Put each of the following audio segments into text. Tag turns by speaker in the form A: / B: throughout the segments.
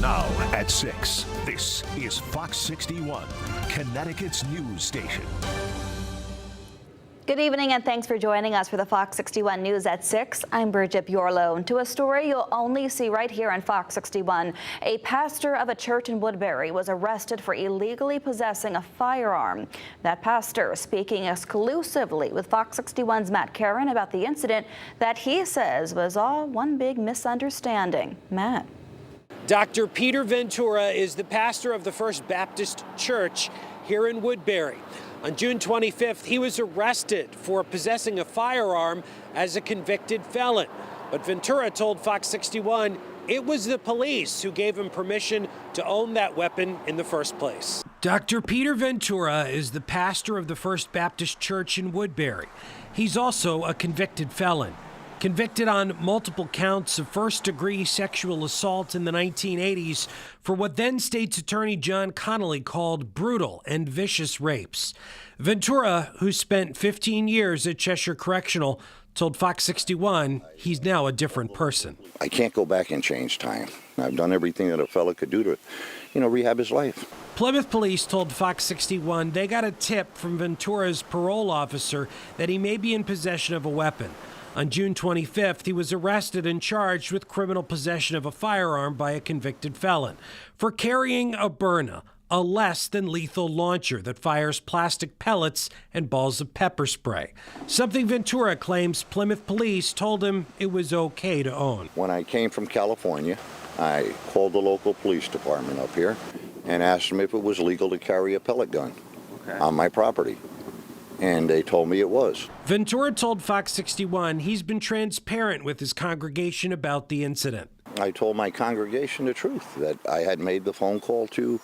A: Now at 6, this is Fox 61, Connecticut's news station.
B: Good evening and thanks for joining us for the Fox 61 News at 6. I'm Bridget Bjorlo. To a story you'll only see right here on Fox 61. A pastor of a church in Woodbury was arrested for illegally possessing a firearm. That pastor speaking exclusively with Fox 61's Matt Caron about the incident that he says was all one big misunderstanding. Matt.
C: Dr. Peter Ventura is the pastor of the First Baptist Church here in Woodbury. On June 25th, he was arrested for possessing a firearm as a convicted felon. But Ventura told Fox 61 it was the police who gave him permission to own that weapon in the first place. Dr. Peter Ventura is the pastor of the First Baptist Church in Woodbury. He's also a convicted felon. Convicted on multiple counts of first-degree sexual assault in the 1980s for what then State's Attorney John Connolly called brutal and vicious rapes. Ventura, who spent 15 years at Cheshire Correctional, told Fox 61 he's now a different person.
D: I can't go back and change time. I've done everything that a fella could do to, rehab his life.
C: Plymouth police told Fox 61 they got a tip from Ventura's parole officer that he may be in possession of a weapon. On June 25th, he was arrested and charged with criminal possession of a firearm by a convicted felon for carrying a Byrna, a less than lethal launcher that fires plastic pellets and balls of pepper spray, something Ventura claims Plymouth police told him it was okay to own.
D: When I came from California, I called the local police department up here and asked them if it was legal to carry a pellet gun on my property. And they told me it was.
C: Ventura told Fox 61 he's been transparent with his congregation about the incident.
D: I told my congregation the truth, that I had made the phone call to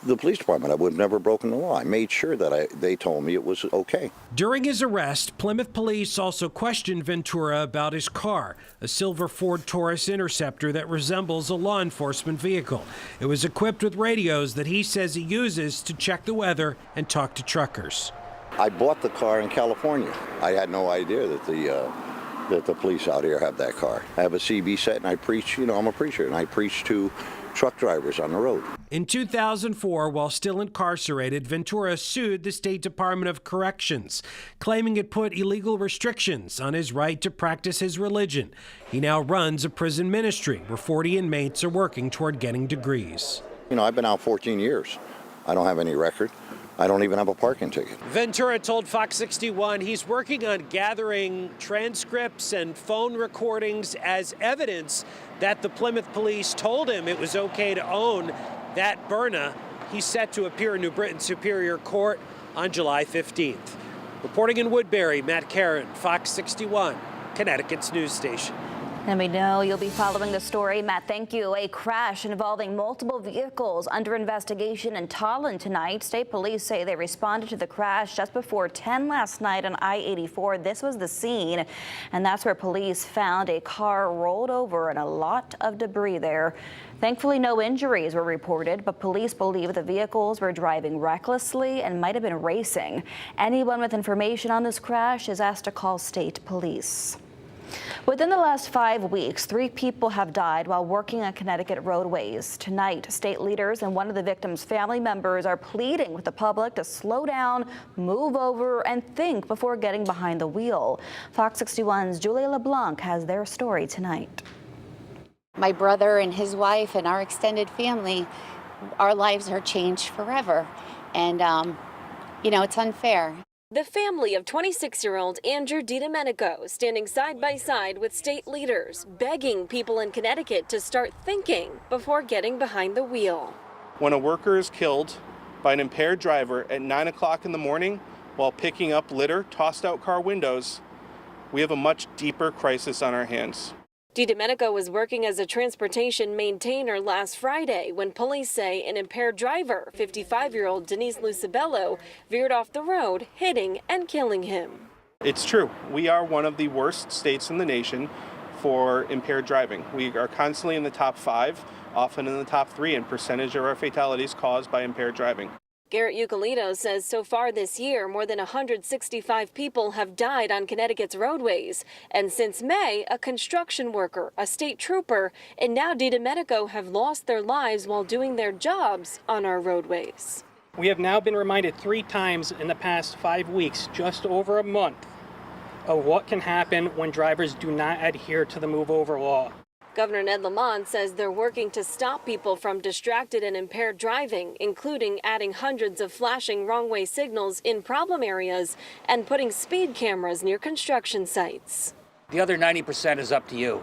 D: the police department. I would have never broken the law. I made sure that they told me it was okay.
C: During his arrest, Plymouth police also questioned Ventura about his car, a silver Ford Taurus Interceptor that resembles a law enforcement vehicle. It was equipped with radios that he says he uses to check the weather and talk to truckers.
D: I bought the car in California. I had no idea that the police out here have that car. I have a CB set and I preach, I'm a preacher, and I preach to truck drivers on the road.
C: In 2004, while still incarcerated, Ventura sued the State Department of Corrections, claiming it put illegal restrictions on his right to practice his religion. He now runs a prison ministry where 40 inmates are working toward getting degrees.
D: I've been out 14 years. I don't have any record. I don't even have a parking ticket.
C: Ventura told Fox 61 he's working on gathering transcripts and phone recordings as evidence that the Plymouth police told him it was okay to own that Byrna. He's set to appear in New Britain Superior Court on July 15th. Reporting in Woodbury, Matt Caron, Fox 61, Connecticut's news station.
B: And we know you'll be following the story. Matt, thank you. A crash involving multiple vehicles under investigation in Tolland tonight. State police say they responded to the crash just before 10 last night on I-84. This was the scene, and that's where police found a car rolled over and a lot of debris there. Thankfully, no injuries were reported, but police believe the vehicles were driving recklessly and might have been racing. Anyone with information on this crash is asked to call state police. Within the last 5 weeks, 3 people have died while working on Connecticut roadways. Tonight, state leaders and one of the victims' family members are pleading with the public to slow down, move over, and think before getting behind the wheel. Fox 61's Julia LeBlanc has their story tonight.
E: My brother and his wife and our extended family, our lives are changed forever. And, it's unfair.
F: The family of 26-year-old Andrew DiDomenico standing side by side with state leaders, begging people in Connecticut to start thinking before getting behind the wheel.
G: When a worker is killed by an impaired driver at 9 o'clock in the morning while picking up litter tossed out car windows, we have a much deeper crisis on our hands.
F: DiDomenico was working as a transportation maintainer last Friday when police say an impaired driver, 55-year-old Denise Lucibello, veered off the road, hitting and killing him.
G: It's true. We are one of the worst states in the nation for impaired driving. We are constantly in the top 5, often in the top 3 in percentage of our fatalities caused by impaired driving.
F: Garrett Eucalito says so far this year, more than 165 people have died on Connecticut's roadways. And since May, a construction worker, a state trooper, and now DiDomenico have lost their lives while doing their jobs on our roadways.
H: We have now been reminded 3 times in the past 5 weeks, just over a month, of what can happen when drivers do not adhere to the move over law.
F: Governor Ned Lamont says they're working to stop people from distracted and impaired driving, including adding hundreds of flashing wrong-way signals in problem areas and putting speed cameras near construction sites.
I: The other 90% is up to you.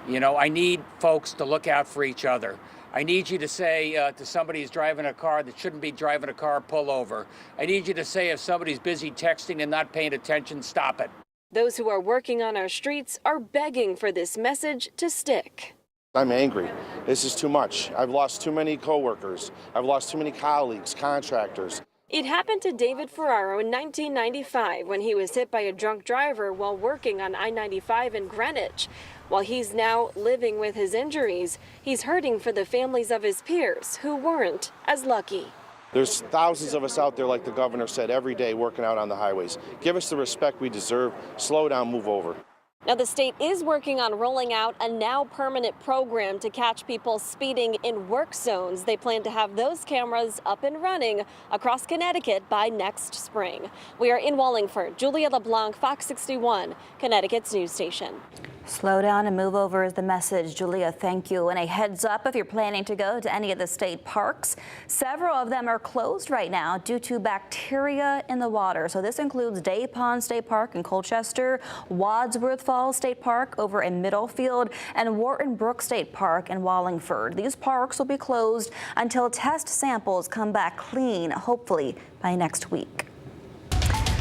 I: You know, I need folks to look out for each other. I need you to say to somebody who's driving a car that shouldn't be driving a car, pull over. I need you to say if somebody's busy texting and not paying attention, stop it.
F: Those who are working on our streets are begging for this message to stick.
J: I'm angry. This is too much. I've lost too many coworkers. I've lost too many colleagues, contractors.
F: It happened to David Ferraro in 1995 when he was hit by a drunk driver while working on I-95 in Greenwich. While he's now living with his injuries, he's hurting for the families of his peers who weren't as lucky.
J: There's thousands of us out there, like the governor said, every day working out on the highways. Give us the respect we deserve. Slow down, move over.
F: Now, the state is working on rolling out a now permanent program to catch people speeding in work zones. They plan to have those cameras up and running across Connecticut by next spring. We are in Wallingford. Julia LeBlanc, Fox 61, Connecticut's news station.
B: Slow down and move over is the message. Julia, thank you. And a heads up if you're planning to go to any of the state parks. Several of them are closed right now due to bacteria in the water. So this includes Day Pond State Park in Colchester, Wadsworth Falls State Park over in Middlefield, and Wharton Brook State Park in Wallingford. These parks will be closed until test samples come back clean, hopefully by next week.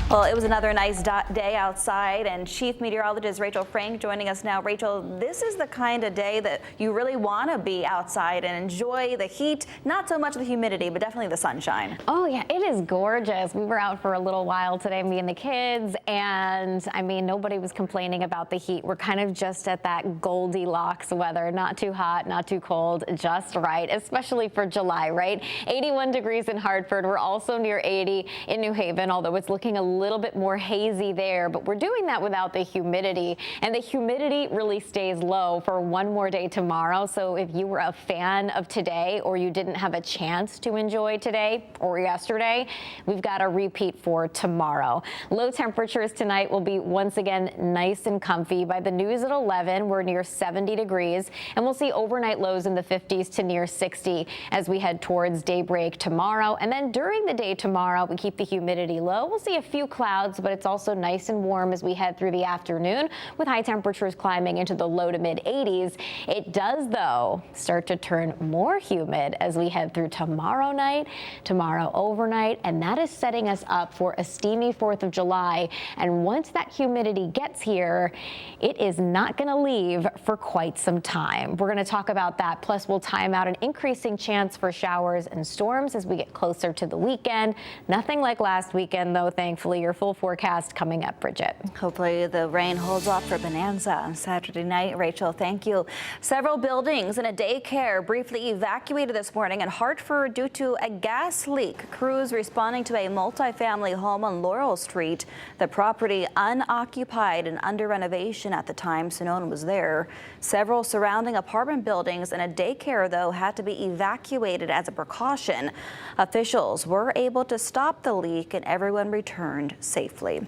B: Well, it was another nice day outside, and Chief Meteorologist Rachel Frank joining us now. Rachel, this is the kind of day that you really want to be outside and enjoy the heat, not so much the humidity, but definitely the sunshine.
K: Oh yeah, it is gorgeous. We were out for a little while today, me and the kids, and I mean, nobody was complaining about the heat. We're kind of just at that Goldilocks weather, not too hot, not too cold, just right, especially for July, right? 81 degrees in Hartford. We're also near 80 in New Haven, although it's looking a little bit more hazy there, but we're doing that without the humidity, and the humidity really stays low for one more day tomorrow. So if you were a fan of today or you didn't have a chance to enjoy today or yesterday, we've got a repeat for tomorrow. Low temperatures tonight will be once again nice and comfy. By the news at 11, we're near 70 degrees, and we'll see overnight lows in the 50s to near 60 as we head towards daybreak tomorrow. And then during the day tomorrow, we keep the humidity low. We'll see a few clouds, but it's also nice and warm as we head through the afternoon, with high temperatures climbing into the low to mid 80s. It does, though, start to turn more humid as we head through tomorrow night, tomorrow overnight, and that is setting us up for a steamy 4th of July. And once that humidity gets here, it is not going to leave for quite some time. We're going to talk about that. Plus, we'll time out an increasing chance for showers and storms as we get closer to the weekend. Nothing like last weekend, though, thankfully. Your full forecast coming up, Bridget.
B: Hopefully the rain holds off for Bonanza on Saturday night. Rachel, thank you. Several buildings and a daycare briefly evacuated this morning in Hartford due to a gas leak. Crews responding to a multifamily home on Laurel Street. The property unoccupied and under renovation at the time, so no one was there. Several surrounding apartment buildings and a daycare, though, had to be evacuated as a precaution. Officials were able to stop the leak and everyone returned safely.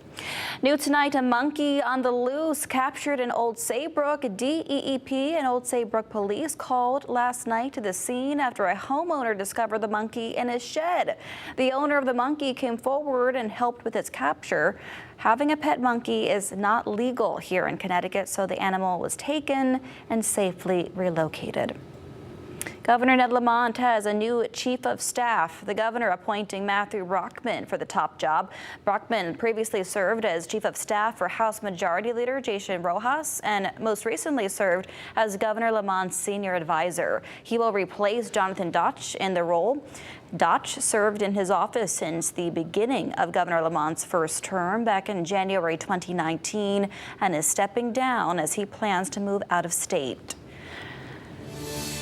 B: New tonight, a monkey on the loose captured in Old Saybrook. DEEP and Old Saybrook police called last night to the scene after a homeowner discovered the monkey in his shed. The owner of the monkey came forward and helped with its capture. Having a pet monkey is not legal here in Connecticut, so the animal was taken and safely relocated. Governor Ned Lamont has a new chief of staff. The governor appointing Matthew Brockman for the top job. Brockman previously served as chief of staff for House Majority Leader Jason Rojas and most recently served as Governor Lamont's senior advisor. He will replace Jonathan Dotch in the role. Dotch served in his office since the beginning of Governor Lamont's first term back in January 2019 and is stepping down as he plans to move out of state.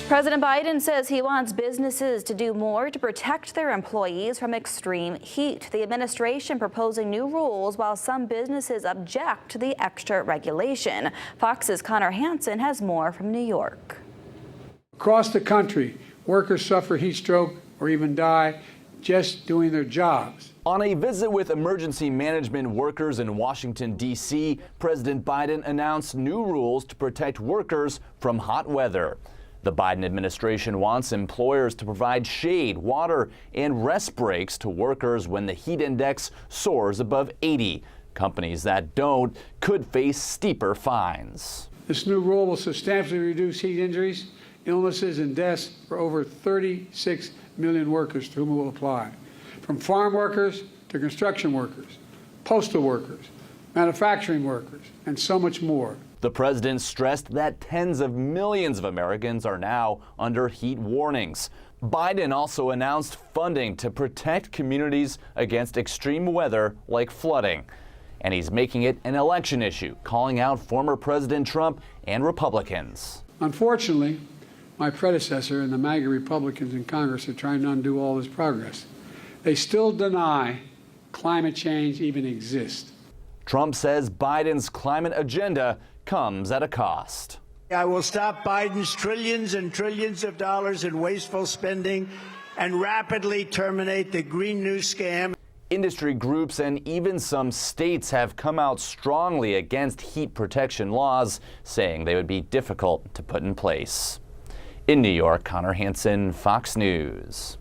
B: President Biden says he wants businesses to do more to protect their employees from extreme heat. The administration proposing new rules while some businesses object to the extra regulation. Fox's Connor Hansen has more from New York.
L: Across the country, workers suffer heat stroke or even die just doing their jobs.
M: On a visit with emergency management workers in Washington, D.C., President Biden announced new rules to protect workers from hot weather. The Biden administration wants employers to provide shade, water, and rest breaks to workers when the heat index soars above 80. Companies that don't could face steeper fines.
L: This new rule will substantially reduce heat injuries, illnesses, and deaths for over 36 million workers to whom it will apply, from farm workers to construction workers, postal workers, manufacturing workers, and so much more.
M: The president stressed that tens of millions of Americans are now under heat warnings. Biden also announced funding to protect communities against extreme weather like flooding. And he's making it an election issue, calling out former President Trump and Republicans.
L: Unfortunately, my predecessor and the MAGA Republicans in Congress are trying to undo all this progress. They still deny climate change even exists.
M: Trump says Biden's climate agenda comes at a cost.
N: I will stop Biden's trillions and trillions of dollars in wasteful spending and rapidly terminate the Green New Scam.
M: Industry groups and even some states have come out strongly against heat protection laws, saying they would be difficult to put in place. In New York, Connor Hansen, Fox News.